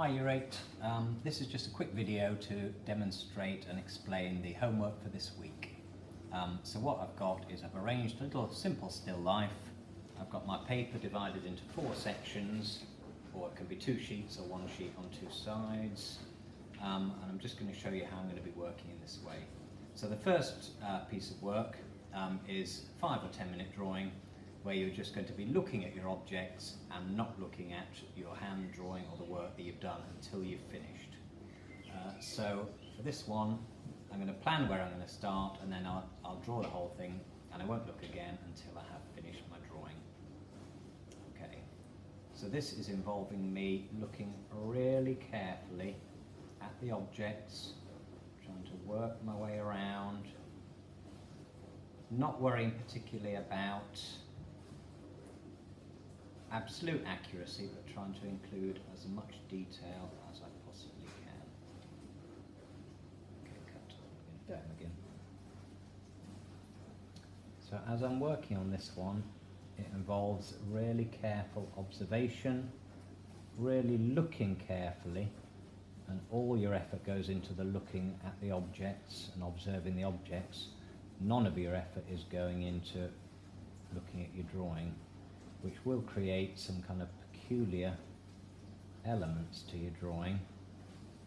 Hi Year 8, this is just a quick video to demonstrate and explain the homework for this week. So what I've got is I've arranged a little simple still life. I've got my paper divided into 4 sections, or it can be 2 sheets or 1 sheet on 2 sides. And I'm just going to show you how I'm going to be working in this way. So the first piece of work is 5 or 10 minute drawing, where you're just going to be looking at your objects and not looking at your hand drawing or the work that you've done until you've finished. So for this one, I'm going to plan where I'm going to start, and then I'll draw the whole thing, and I won't look again until I have finished my drawing. Okay, so this is involving me looking really carefully at the objects, trying to work my way around, not worrying particularly about absolute accuracy, but trying to include as much detail as I possibly can. Okay, cut. Down again. So as I'm working on this one, it involves really careful observation, really looking carefully, and all your effort goes into the looking at the objects and observing the objects. None of your effort is going into looking at your drawing, which will create some kind of peculiar elements to your drawing.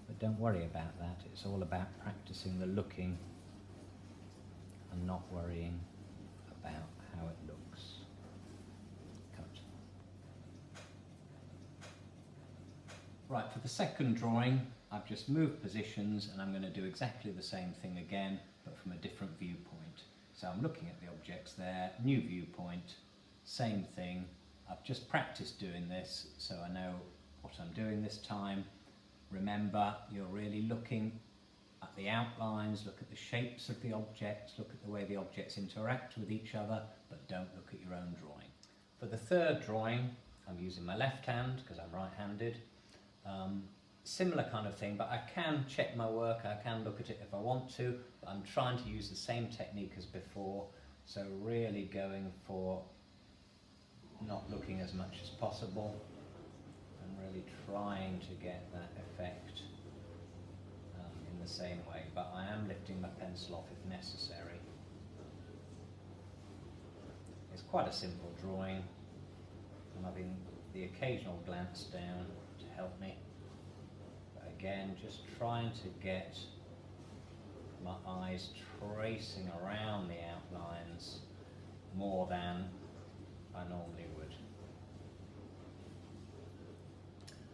But don't worry about that. It's all about practicing the looking and not worrying about how it looks. Cut. Right, for the second drawing, I've just moved positions, and I'm going to do exactly the same thing again, but from a different viewpoint. So I'm looking at the objects there, new viewpoint, same thing. I've just practiced doing this, so I know what I'm doing this time. Remember, you're really looking at the outlines, look at the shapes of the objects, look at the way the objects interact with each other, but don't look at your own drawing. For the third drawing, I'm using my left hand because I'm right-handed. Similar kind of thing, but I can check my work, I can look at it if I want to, but I'm trying to use the same technique as before, so really going for not looking as much as possible and really trying to get that effect in the same way, but I am lifting my pencil off if necessary. It's quite a simple drawing. I'm having the occasional glance down to help me, but again just trying to get my eyes tracing around the outlines more than I normally would.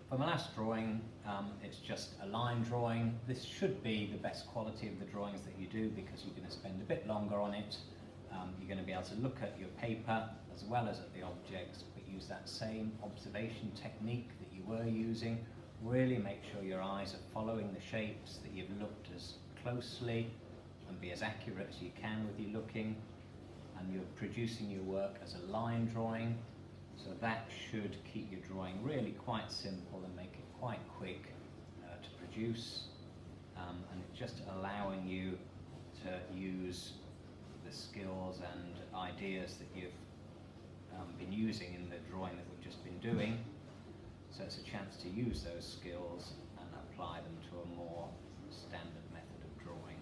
For my last drawing, it's just a line drawing. This should be the best quality of the drawings that you do because you're going to spend a bit longer on it. You're going to be able to look at your paper as well as at the objects, but use that same observation technique that you were using. Really make sure your eyes are following the shapes, that you've looked as closely and be as accurate as you can with your looking. And you're producing your work as a line drawing, so that should keep your drawing really quite simple and make it quite quick to produce, and it's just allowing you to use the skills and ideas that you've been using in the drawing that we've just been doing, so it's a chance to use those skills and apply them to a more standard method of drawing.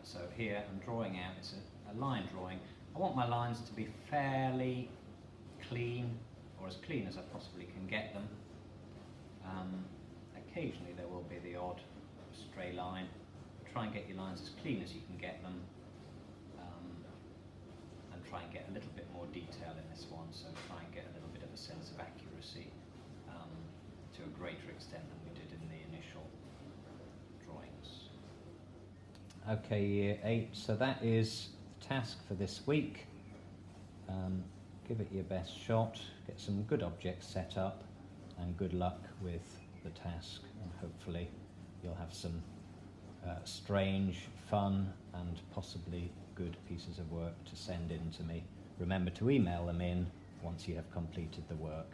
So here I'm drawing out, it's a line drawing. I want my lines to be fairly clean, or as clean as I possibly can get them. Occasionally there will be the odd stray line. Try and get your lines as clean as you can get them, and try and get a little bit more detail in this one, so try and get a little bit of a sense of accuracy to a greater extent than we did in the initial drawings. Okay, Year 8, so that is the task for this week. Give it your best shot, get some good objects set up, and good luck with the task, and hopefully you'll have some strange, fun and possibly good pieces of work to send in to me. Remember to email them in once you have completed the work.